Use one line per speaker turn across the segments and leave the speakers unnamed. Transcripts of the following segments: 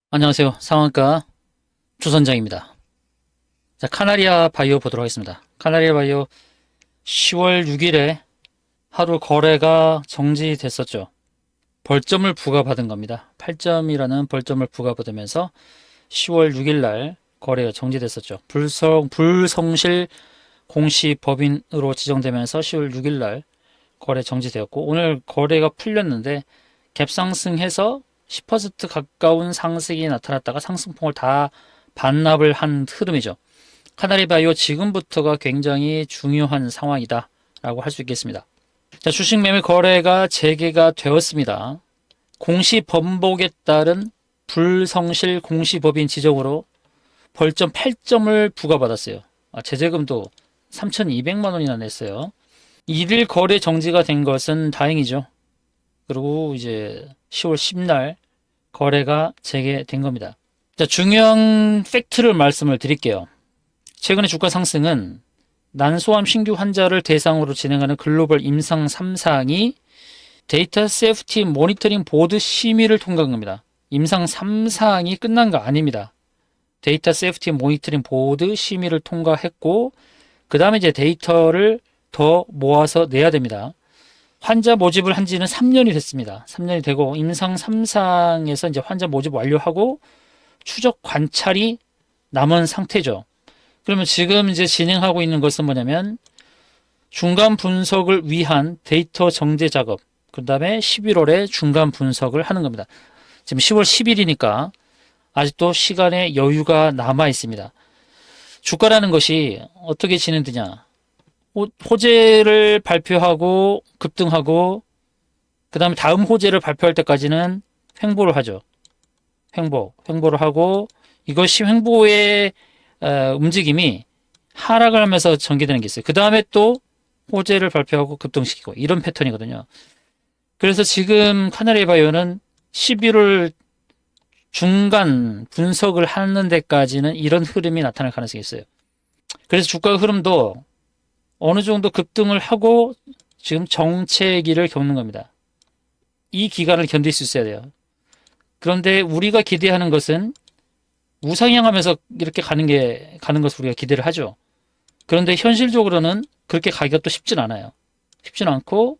안녕하세요. 상한가 주선장입니다. 자, 카나리아 바이오 보도록 하겠습니다. 카나리아 바이오 10월 6일에 하루 거래가 정지됐었죠. 벌점을 부과받은 겁니다. 8점이라는 벌점을 부과받으면서 10월 6일 날 거래가 정지됐었죠. 불성실 공시법인으로 지정되면서 10월 6일 날 거래 정지되었고, 오늘 거래가 풀렸는데 갭상승해서 10% 가까운 상승이 나타났다가 상승폭을 다 반납을 한 흐름이죠. 카나리바이오 지금부터가 굉장히 중요한 상황이다 라고 할 수 있겠습니다. 자, 주식 매매 거래가 재개가 되었습니다. 공시번복에 따른 불성실 공시법인 지정으로 벌점 8점을 부과받았어요. 제재금도 3,200만 원이나 냈어요. 1일 거래 정지가 된 것은 다행이죠. 그리고 이제 10월 10날 거래가 재개된 겁니다. 자, 중요한 팩트를 말씀을 드릴게요. 최근의 주가 상승은 난소암 신규 환자를 대상으로 진행하는 글로벌 임상 3상이 데이터 세이프티 모니터링 보드 심의를 통과한 겁니다. 임상 3상이 끝난 거 아닙니다. 데이터 세이프티 모니터링 보드 심의를 통과했고, 그 다음에 이제 데이터를 더 모아서 내야 됩니다. 환자 모집을 한 지는 3년이 됐습니다. 3년이 되고 임상 3상에서 이제 환자 모집 완료하고 추적 관찰이 남은 상태죠. 그러면 지금 이제 진행하고 있는 것은 뭐냐면 중간 분석을 위한 데이터 정제 작업, 그 다음에 11월에 중간 분석을 하는 겁니다. 지금 10월 10일이니까 아직도 시간의 여유가 남아 있습니다. 주가라는 것이 어떻게 진행되냐? 호재를 발표하고 급등하고, 그 다음에 다음 호재를 발표할 때까지는 횡보를 하죠. 횡보를 하고, 이것이 횡보의 움직임이 하락을 하면서 전개되는 게 있어요. 그 다음에 또 호재를 발표하고 급등시키고, 이런 패턴이거든요. 그래서 지금 카나리바이오는 11월 중간 분석을 하는 데까지는 이런 흐름이 나타날 가능성이 있어요. 그래서 주가 흐름도 어느 정도 급등을 하고 지금 정체기를 겪는 겁니다. 이 기간을 견딜 수 있어야 돼요. 그런데 우리가 기대하는 것은 우상향하면서 이렇게 가는 것을 우리가 기대를 하죠. 그런데 현실적으로는 그렇게 가기가 또 쉽진 않아요. 쉽진 않고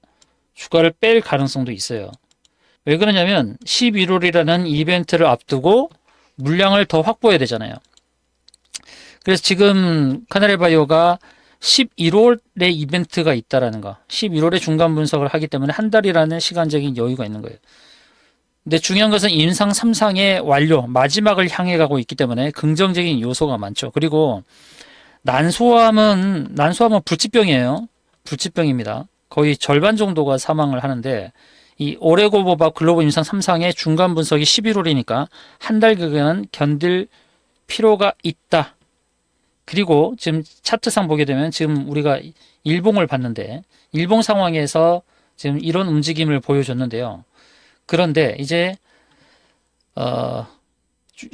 주가를 뺄 가능성도 있어요. 왜 그러냐면 11월이라는 이벤트를 앞두고 물량을 더 확보해야 되잖아요. 그래서 지금 카나리바이오가 11월에 이벤트가 있다라는 거, 11월에 중간 분석을 하기 때문에 한 달이라는 시간적인 여유가 있는 거예요. 근데 중요한 것은 임상 3상의 완료, 마지막을 향해 가고 있기 때문에 긍정적인 요소가 많죠. 그리고 난소암은 불치병이에요. 불치병입니다. 거의 절반 정도가 사망을 하는데, 이 오레고보바 글로벌 임상 3상의 중간 분석이 11월이니까 한 달 그간은 견딜 필요가 있다. 그리고 지금 차트상 보게 되면 지금 우리가 일봉을 봤는데, 일봉 상황에서 지금 이런 움직임을 보여줬는데요. 그런데 이제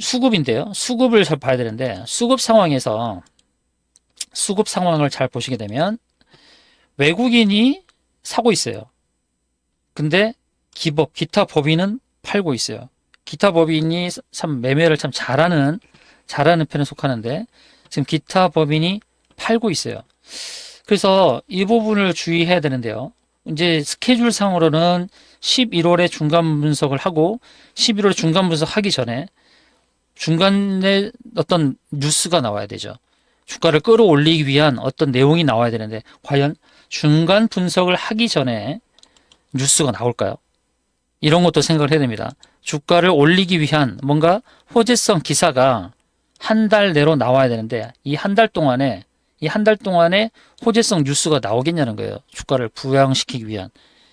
수급인데요. 수급을 잘 봐야 되는데, 수급 상황에서 수급 상황을 잘 보시게 되면 외국인이 사고 있어요. 근데 기타 법인은 팔고 있어요. 기타 법인이 참 매매를 참 잘하는 편에 속하는데, 지금 기타 법인이 팔고 있어요. 그래서 이 부분을 주의해야 되는데요. 이제 스케줄 상으로는 11월에 중간 분석을 하고, 11월에 중간 분석하기 전에 중간에 어떤 뉴스가 나와야 되죠. 주가를 끌어올리기 위한 어떤 내용이 나와야 되는데, 과연 중간 분석을 하기 전에 뉴스가 나올까요? 이런 것도 생각을 해야 됩니다. 주가를 올리기 위한 뭔가 호재성 기사가 한 달 내로 나와야 되는데, 이 한 달 동안에 호재성 뉴스가 나오겠냐는 거예요. 주가를 부양시키기 위한.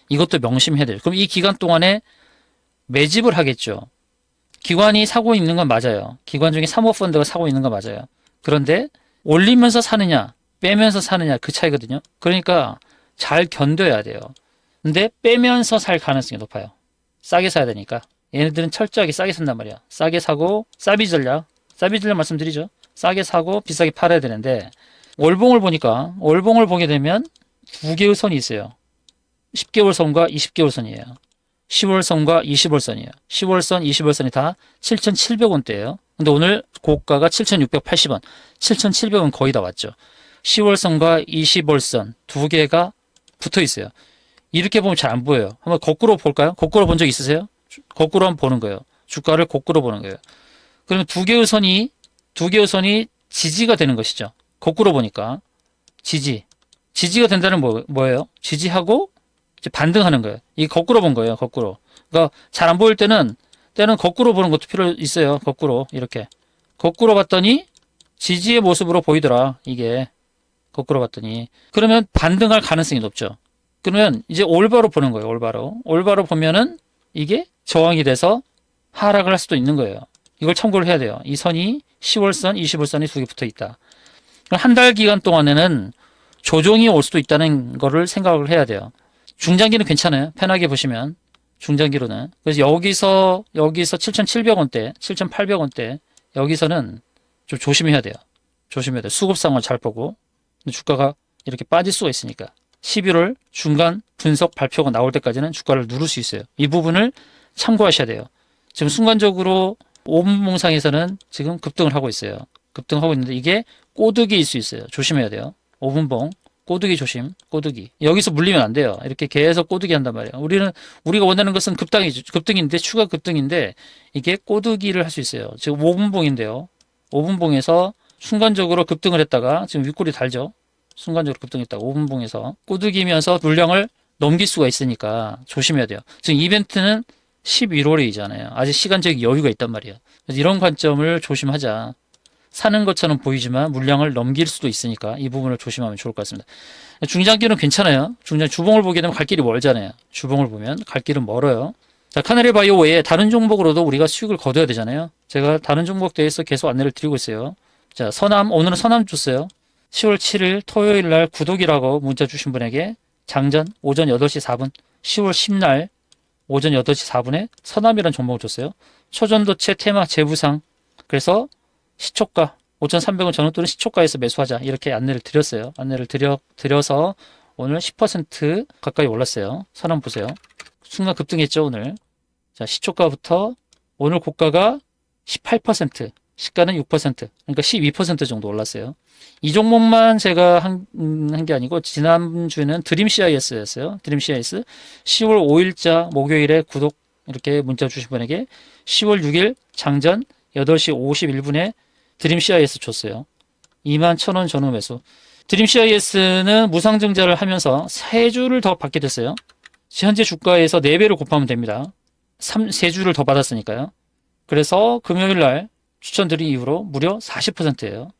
이것도 명심해야 돼요. 그럼 이 기간 동안에 매집을 하겠죠. 기관이 사고 있는 건 맞아요. 기관 중에 사모펀드가 사고 있는 건 맞아요. 그런데 올리면서 사느냐, 빼면서 사느냐, 그 차이거든요. 그러니까 잘 견뎌야 돼요. 근데 빼면서 살 가능성이 높아요. 싸게 사야 되니까. 얘네들은 철저하게 싸게 산단 말이야. 싸게 사고, 싸비 전략 말씀드리죠. 싸게 사고 비싸게 팔아야 되는데, 월봉을 보게 되면 두 개의 선이 있어요. 10개월 선과 20개월 선이에요. 10월선과 20월선이에요. 10월선, 20월선이 다 7,700원대예요. 근데 오늘 고가가 7,680원, 7,700원 거의 다 왔죠. 10월선과 20월선 두 개가 붙어 있어요. 이렇게 보면 잘 안 보여요. 한번 거꾸로 볼까요? 거꾸로 본 적 있으세요? 거꾸로 한번 보는 거예요. 주가를 거꾸로 보는 거예요. 그러면 두 개의 선이 지지가 되는 것이죠. 거꾸로 보니까 지지가 된다는 뭐예요? 지지하고 이제 반등하는 거예요. 이게 거꾸로 본 거예요. 거꾸로. 그러니까 잘 안 보일 때는 거꾸로 보는 것도 필요 있어요. 거꾸로 이렇게 거꾸로 봤더니 지지의 모습으로 보이더라. 이게 거꾸로 봤더니 그러면 반등할 가능성이 높죠. 그러면 이제 올바로 보는 거예요. 올바로 보면은 이게 저항이 돼서 하락을 할 수도 있는 거예요. 이걸 참고를 해야 돼요. 이 선이 10월선, 20월선이 두 개 붙어 있다. 한 달 기간 동안에는 조정이 올 수도 있다는 거를 생각을 해야 돼요. 중장기는 괜찮아요. 편하게 보시면 중장기로는. 그래서 여기서 7,700원대, 7,800원대 여기서는 좀 조심해야 돼요. 수급 상황을 잘 보고. 주가가 이렇게 빠질 수가 있으니까. 11월 중간 분석 발표가 나올 때까지는 주가를 누를 수 있어요. 이 부분을 참고하셔야 돼요. 지금 순간적으로 5분 봉상에서는 지금 급등을 하고 있어요. 급등하고 있는데 이게 꼬드기일 수 있어요. 조심해야 돼요. 5분 봉 꼬드기 조심. 꼬드기. 여기서 물리면 안 돼요. 이렇게 계속 꼬드기 한단 말이에요. 우리가 원하는 것은 급등인데 추가 급등인데 이게 꼬드기를 할 수 있어요. 지금 5분 봉인데요. 5분 봉에서 순간적으로 급등을 했다가 지금 윗골이 달죠. 순간적으로 급등했다가 5분 봉에서 꼬드기면서 물량을 넘길 수가 있으니까 조심해야 돼요. 지금 이벤트는 11월이잖아요. 아직 시간적 여유가 있단 말이에요. 그래서 이런 관점을 조심하자. 사는 것처럼 보이지만 물량을 넘길 수도 있으니까 이 부분을 조심하면 좋을 것 같습니다. 중장기는 괜찮아요. 주봉을 보게 되면 갈 길이 멀잖아요. 주봉을 보면 갈 길은 멀어요. 자, 카나리 바이오 외에 다른 종목으로도 우리가 수익을 거둬야 되잖아요. 제가 다른 종목 대해서 계속 안내를 드리고 있어요. 자, 오늘은 서남 줬어요. 10월 7일 토요일 날 구독이라고 문자 주신 분에게 장전 오전 8시 4분, 10월 10날 오전 8시 4분에 서남이라는 종목을 줬어요. 초전도체 테마 재부상. 그래서 시초가 5,300원 전후 또는 시초가에서 매수하자 이렇게 안내를 드렸어요. 안내를 드려서 오늘 10% 가까이 올랐어요. 서남 보세요. 순간 급등했죠 오늘. 자, 시초가부터 오늘 고가가 18%, 시가는 6%, 그러니까 12% 정도 올랐어요. 이 종목만 제가 한 게 아니고 지난주에는 드림 CIS였어요. 드림 CIS 10월 5일자 목요일에 구독 이렇게 문자 주신 분에게 10월 6일 장전 8시 51분에 드림 CIS 줬어요. 21,000원 전후 매수. 드림 CIS는 무상증자를 하면서 3주를 더 받게 됐어요. 현재 주가에서 4배를 곱하면 됩니다. 3주를 더 받았으니까요. 그래서 금요일 날 추천드린 이후로 무려 40%예요.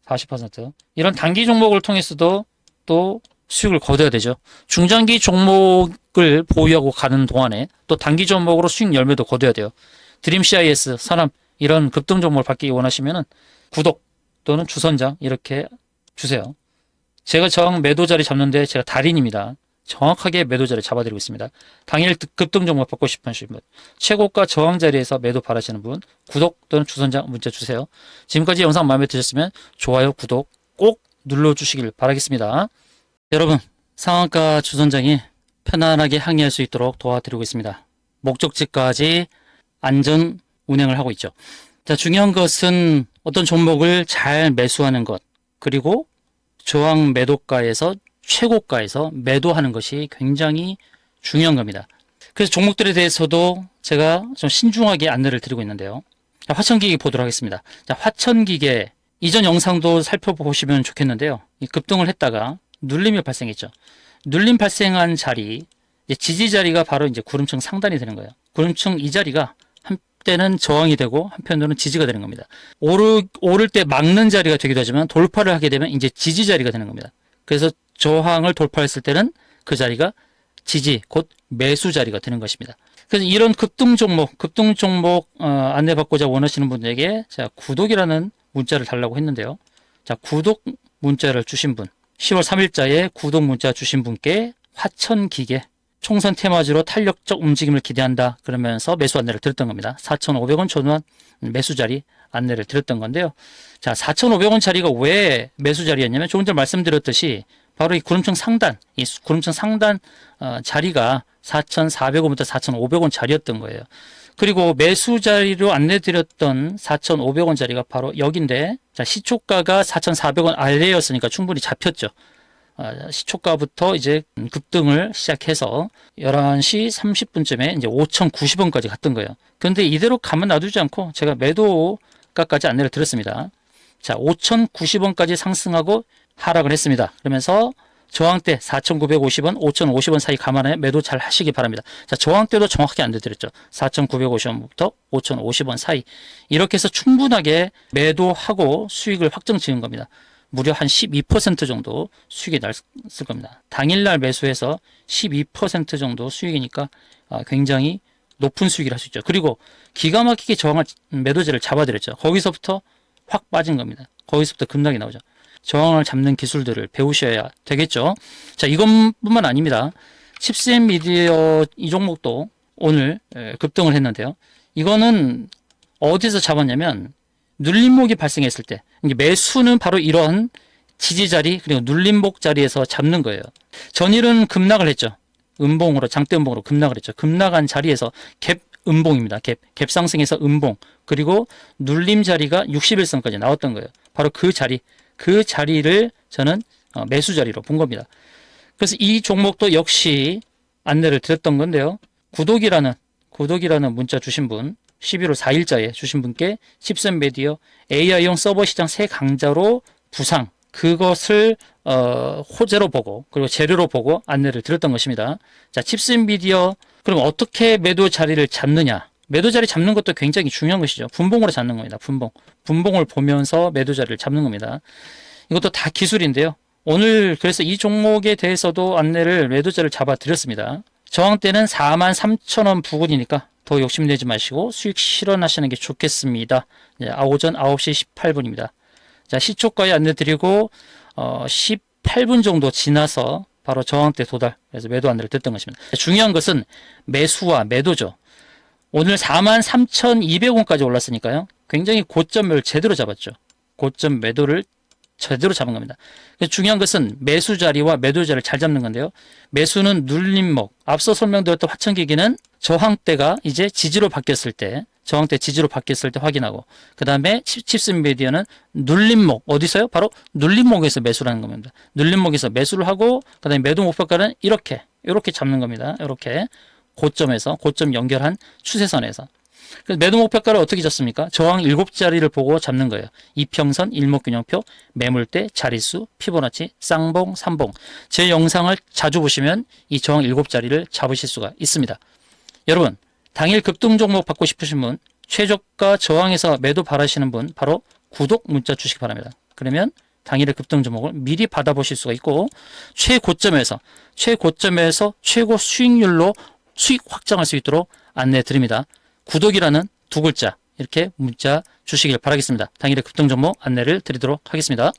40%. 이런 단기 종목을 통해서도 또 수익을 거둬야 되죠. 중장기 종목을 보유하고 가는 동안에 또 단기 종목으로 수익 열매도 거둬야 돼요. 드림 CIS, 서남 이런 급등 종목을 받기 원하시면은 구독 또는 주선장 이렇게 주세요. 제가 저항 매도 자리 잡는데 제가 달인입니다. 정확하게 매도 자리 잡아드리고 있습니다. 당일 급등 종목 받고 싶으신 분, 최고가 저항 자리에서 매도 바라시는 분, 구독 또는 주선장 문자 주세요. 지금까지 영상 마음에 드셨으면 좋아요, 구독 꼭 눌러주시길 바라겠습니다. 여러분, 상한가 주선장이 편안하게 항의할 수 있도록 도와드리고 있습니다. 목적지까지 안전 운행을 하고 있죠. 자, 중요한 것은 어떤 종목을 잘 매수하는 것, 그리고 저항 매도가에서 최고가에서 매도하는 것이 굉장히 중요한 겁니다. 그래서 종목들에 대해서도 제가 좀 신중하게 안내를 드리고 있는데요. 자, 화천기계 보도록 하겠습니다. 자, 화천기계 이전 영상도 살펴보시면 좋겠는데요. 이 급등을 했다가 눌림이 발생했죠. 눌림 발생한 자리, 이제 지지 자리가 바로 이제 구름층 상단이 되는 거예요. 구름층 이 자리가 한때는 저항이 되고 한편으로는 지지가 되는 겁니다. 오를 때 막는 자리가 되기도 하지만 돌파를 하게 되면 이제 지지 자리가 되는 겁니다. 그래서 저항을 돌파했을 때는 그 자리가 지지, 곧 매수 자리가 되는 것입니다. 그래서 이런 급등 종목 안내받고자 원하시는 분들에게 자, 구독이라는 문자를 달라고 했는데요. 자, 구독 문자를 주신 분, 10월 3일자에 구독 문자 주신 분께 화천기계 총선 테마주로 탄력적 움직임을 기대한다 그러면서 매수 안내를 드렸던 겁니다. 4,500원 전후한 매수 자리 안내를 드렸던 건데요. 자, 4,500원 자리가 왜 매수 자리였냐면 조금 전에 말씀드렸듯이 바로 이 구름청 상단, 이 구름청 상단 자리가 4,400원부터 4,500원 자리였던 거예요. 그리고 매수 자리로 안내드렸던 4,500원 자리가 바로 여기인데, 자, 시초가가 4,400원 아래였으니까 충분히 잡혔죠. 시초가부터 이제 급등을 시작해서 11시 30분쯤에 이제 5,090원까지 갔던 거예요. 그런데 이대로 가만 놔두지 않고 제가 매도가까지 안내를 드렸습니다. 자, 5,090원까지 상승하고 하락을 했습니다. 그러면서 저항대 4,950원, 5,050원 사이 감안해 매도 잘 하시기 바랍니다. 자, 저항대도 정확하게 안내드렸죠. 4,950원부터 5,050원 사이. 이렇게 해서 충분하게 매도하고 수익을 확정 지은 겁니다. 무려 한 12% 정도 수익이 났을 겁니다. 당일날 매수해서 12% 정도 수익이니까 굉장히 높은 수익을 할 수 있죠. 그리고 기가 막히게 저항할 매도제를 잡아드렸죠. 거기서부터 확 빠진 겁니다. 거기서부터 급락이 나오죠. 저항을 잡는 기술들을 배우셔야 되겠죠. 자, 이것뿐만 아닙니다. 칩셋 미디어 이 종목도 오늘 급등을 했는데요. 이거는 어디서 잡았냐면 눌림목이 발생했을 때, 매수는 바로 이런 지지자리 그리고 눌림목 자리에서 잡는 거예요. 전일은 급락을 했죠. 음봉으로, 장대 음봉으로 급락을 했죠. 급락한 자리에서 갭 음봉입니다. 갭 상승에서 음봉, 그리고 눌림 자리가 60일선까지 나왔던 거예요. 바로 그 자리를 저는 매수 자리로 본 겁니다. 그래서 이 종목도 역시 안내를 드렸던 건데요. 구독이라는 문자 주신 분, 11월 4일자에 주신 분께 칩셋 미디어 AI용 서버 시장 새 강자로 부상, 그것을 호재로 보고 그리고 재료로 보고 안내를 드렸던 것입니다. 자, 칩셋 미디어, 그럼 어떻게 매도 자리를 잡느냐? 매도 자리 잡는 것도 굉장히 중요한 것이죠. 분봉으로 잡는 겁니다. 분봉을 보면서 매도 자리를 잡는 겁니다. 이것도 다 기술인데요. 오늘 그래서 이 종목에 대해서도 안내를 매도 자리를 잡아 드렸습니다. 저항대는 43,000원 부근이니까 더 욕심내지 마시고 수익 실현하시는 게 좋겠습니다. 오전 9시 18분입니다. 자, 시초가에 안내 드리고 18분 정도 지나서 바로 저항대 도달, 그래서 매도 안내를 드렸던 것입니다. 중요한 것은 매수와 매도죠. 오늘 43,200원까지 올랐으니까요. 굉장히 고점을 제대로 잡았죠. 고점 매도를 제대로 잡은 겁니다. 중요한 것은 매수 자리와 매도 자리를 잘 잡는 건데요. 매수는 눌림목, 앞서 설명드렸던 화천기기는 저항대가 이제 지지로 바뀌었을 때, 저항대 지지로 바뀌었을 때 확인하고, 그 다음에 칩셋 미디어는 눌림목, 어디서요? 바로 눌림목에서 매수라는 겁니다. 눌림목에서 매수를 하고, 그 다음에 매도 목표가는 이렇게 잡는 겁니다. 이렇게 고점에서, 고점 연결한 추세선에서. 그래서 매도 목표가를 어떻게 잡습니까? 저항 7자리를 보고 잡는 거예요. 이평선, 일목균형표, 매물대, 자릿수, 피보나치, 쌍봉, 삼봉. 제 영상을 자주 보시면 이 저항 7자리를 잡으실 수가 있습니다. 여러분, 당일 급등 종목 받고 싶으신 분, 최저가 저항에서 매도 바라시는 분, 바로 구독 문자 주시기 바랍니다. 그러면 당일의 급등 종목을 미리 받아보실 수가 있고, 최고점에서 최고 수익률로 수익 확정할 수 있도록 안내 드립니다. 구독이라는 두 글자 이렇게 문자 주시길 바라겠습니다. 당일의 급등 종목 안내를 드리도록 하겠습니다.